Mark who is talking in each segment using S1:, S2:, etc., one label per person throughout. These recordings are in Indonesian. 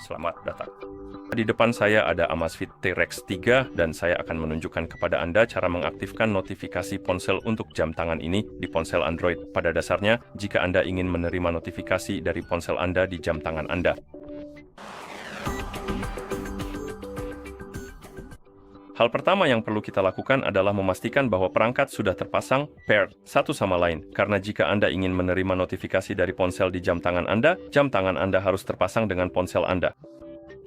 S1: Selamat datang. Di depan saya ada Amazfit T-Rex 3 dan saya akan menunjukkan kepada Anda cara mengaktifkan notifikasi ponsel untuk jam tangan ini di ponsel Android. Pada dasarnya, jika Anda ingin menerima notifikasi dari ponsel Anda di jam tangan Anda. Hal pertama yang perlu kita lakukan adalah memastikan bahwa perangkat sudah terpasang paired satu sama lain. Karena jika Anda ingin menerima notifikasi dari ponsel di jam tangan Anda harus terpasang dengan ponsel Anda.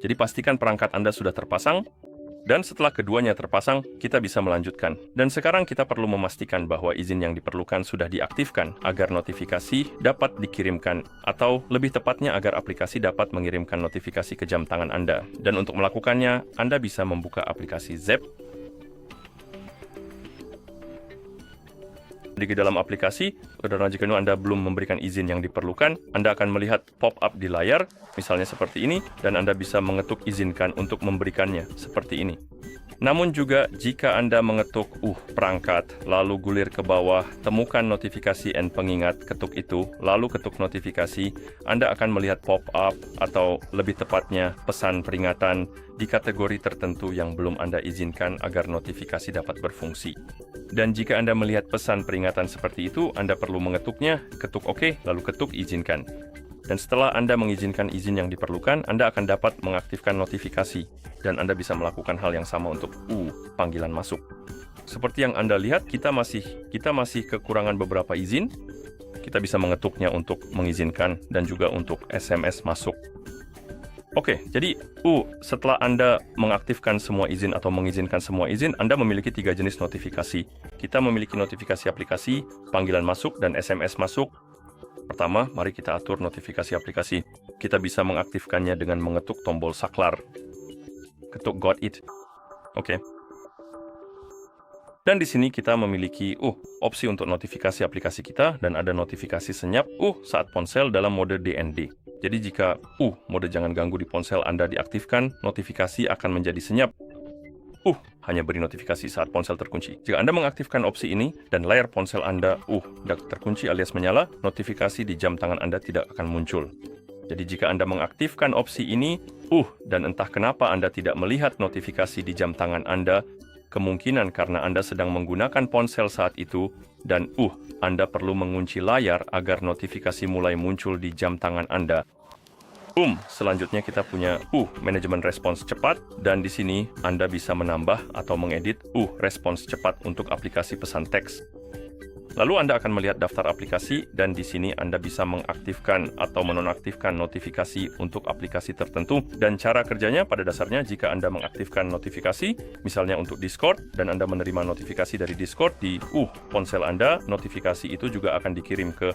S1: Jadi pastikan perangkat Anda sudah terpasang, dan setelah keduanya terpasang, kita bisa melanjutkan. Dan sekarang kita perlu memastikan bahwa izin yang diperlukan sudah diaktifkan agar notifikasi dapat dikirimkan, atau lebih tepatnya agar aplikasi dapat mengirimkan notifikasi ke jam tangan Anda. Dan untuk melakukannya, Anda bisa membuka aplikasi Zepp. Di dalam aplikasi, karena jika Anda belum memberikan izin yang diperlukan, Anda akan melihat pop-up di layar, misalnya seperti ini, dan Anda bisa mengetuk izinkan untuk memberikannya, seperti ini. Namun juga, jika Anda mengetuk perangkat, lalu gulir ke bawah, temukan notifikasi and pengingat, ketuk itu, lalu ketuk notifikasi, Anda akan melihat pop-up, atau lebih tepatnya, pesan peringatan, di kategori tertentu yang belum Anda izinkan agar notifikasi dapat berfungsi. Dan jika Anda melihat pesan peringatan seperti itu, Anda perlu mengetuknya, ketuk OK, lalu ketuk izinkan. Dan setelah Anda mengizinkan izin yang diperlukan, Anda akan dapat mengaktifkan notifikasi. Dan Anda bisa melakukan hal yang sama untuk panggilan masuk. Seperti yang Anda lihat, kita masih kekurangan beberapa izin. Kita bisa mengetuknya untuk mengizinkan dan juga untuk SMS masuk. Oke, jadi setelah Anda mengaktifkan semua izin atau mengizinkan semua izin, Anda memiliki 3 jenis notifikasi. Kita memiliki notifikasi aplikasi, panggilan masuk, dan SMS masuk. Pertama, mari kita atur notifikasi aplikasi. Kita bisa mengaktifkannya dengan mengetuk tombol saklar. Ketuk Got It. Oke. Dan di sini kita memiliki opsi untuk notifikasi aplikasi kita, dan ada notifikasi senyap saat ponsel dalam mode DND. Jadi jika mode jangan ganggu di ponsel Anda diaktifkan, notifikasi akan menjadi senyap. Hanya beri notifikasi saat ponsel terkunci. Jika Anda mengaktifkan opsi ini dan layar ponsel Anda terkunci alias menyala, notifikasi di jam tangan Anda tidak akan muncul. Jadi jika Anda mengaktifkan opsi ini, dan entah kenapa Anda tidak melihat notifikasi di jam tangan Anda, kemungkinan karena Anda sedang menggunakan ponsel saat itu, dan Anda perlu mengunci layar agar notifikasi mulai muncul di jam tangan Anda. Selanjutnya kita punya manajemen respons cepat, dan di sini Anda bisa menambah atau mengedit respons cepat untuk aplikasi pesan teks. Lalu Anda akan melihat daftar aplikasi, dan di sini Anda bisa mengaktifkan atau menonaktifkan notifikasi untuk aplikasi tertentu. Dan cara kerjanya pada dasarnya, jika Anda mengaktifkan notifikasi, misalnya untuk Discord, dan Anda menerima notifikasi dari Discord di ponsel Anda, notifikasi itu juga akan dikirim ke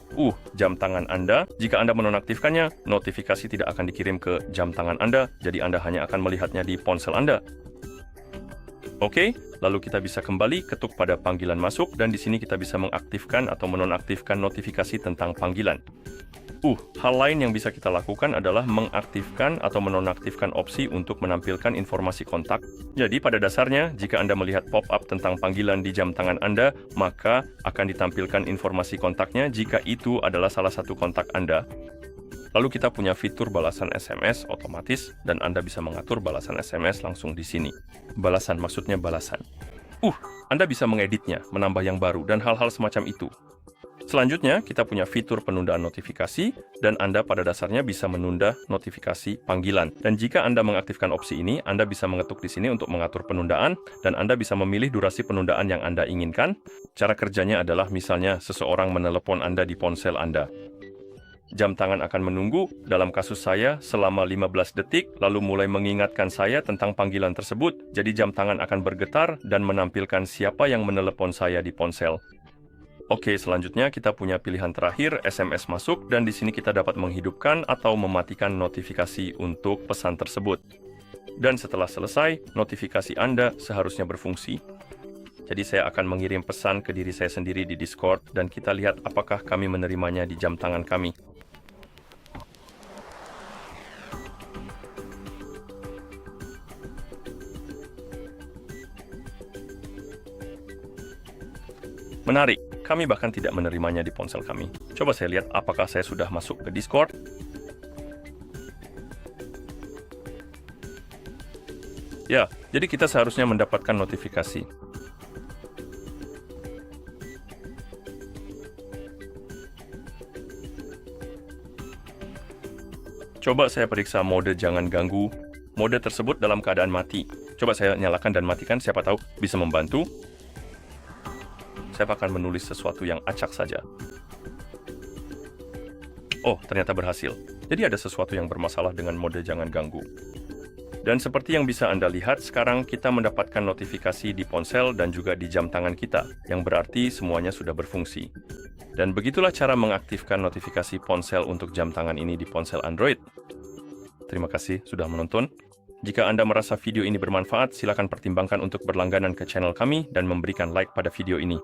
S1: jam tangan Anda. Jika Anda menonaktifkannya, notifikasi tidak akan dikirim ke jam tangan Anda, jadi Anda hanya akan melihatnya di ponsel Anda. Oke, lalu kita bisa kembali ketuk pada panggilan masuk, dan di sini kita bisa mengaktifkan atau menonaktifkan notifikasi tentang panggilan. Hal lain yang bisa kita lakukan adalah mengaktifkan atau menonaktifkan opsi untuk menampilkan informasi kontak. Jadi pada dasarnya, jika Anda melihat pop-up tentang panggilan di jam tangan Anda, maka akan ditampilkan informasi kontaknya jika itu adalah salah satu kontak Anda. Lalu kita punya fitur balasan SMS otomatis, dan Anda bisa mengatur balasan SMS langsung di sini. Balasan maksudnya balasan. Anda bisa mengeditnya, menambah yang baru, dan hal-hal semacam itu. Selanjutnya, kita punya fitur penundaan notifikasi, dan Anda pada dasarnya bisa menunda notifikasi panggilan. Dan jika Anda mengaktifkan opsi ini, Anda bisa mengetuk di sini untuk mengatur penundaan, dan Anda bisa memilih durasi penundaan yang Anda inginkan. Cara kerjanya adalah misalnya seseorang menelepon Anda di ponsel Anda. Jam tangan akan menunggu, dalam kasus saya, selama 15 detik, lalu mulai mengingatkan saya tentang panggilan tersebut. Jadi jam tangan akan bergetar dan menampilkan siapa yang menelepon saya di ponsel. Oke, selanjutnya kita punya pilihan terakhir, SMS masuk, dan di sini kita dapat menghidupkan atau mematikan notifikasi untuk pesan tersebut. Dan setelah selesai, notifikasi Anda seharusnya berfungsi. Jadi saya akan mengirim pesan ke diri saya sendiri di Discord, dan kita lihat apakah kami menerimanya di jam tangan kami. Menarik, kami bahkan tidak menerimanya di ponsel kami. Coba saya lihat apakah saya sudah masuk ke Discord. Ya, jadi kita seharusnya mendapatkan notifikasi. Coba saya periksa mode jangan ganggu. Mode tersebut dalam keadaan mati. Coba saya nyalakan dan matikan, siapa tahu bisa membantu. Saya akan menulis sesuatu yang acak saja. Oh, ternyata berhasil. Jadi ada sesuatu yang bermasalah dengan mode jangan ganggu. Dan seperti yang bisa Anda lihat, sekarang kita mendapatkan notifikasi di ponsel dan juga di jam tangan kita, yang berarti semuanya sudah berfungsi. Dan begitulah cara mengaktifkan notifikasi ponsel untuk jam tangan ini di ponsel Android. Terima kasih sudah menonton. Jika Anda merasa video ini bermanfaat, silakan pertimbangkan untuk berlangganan ke channel kami dan memberikan like pada video ini.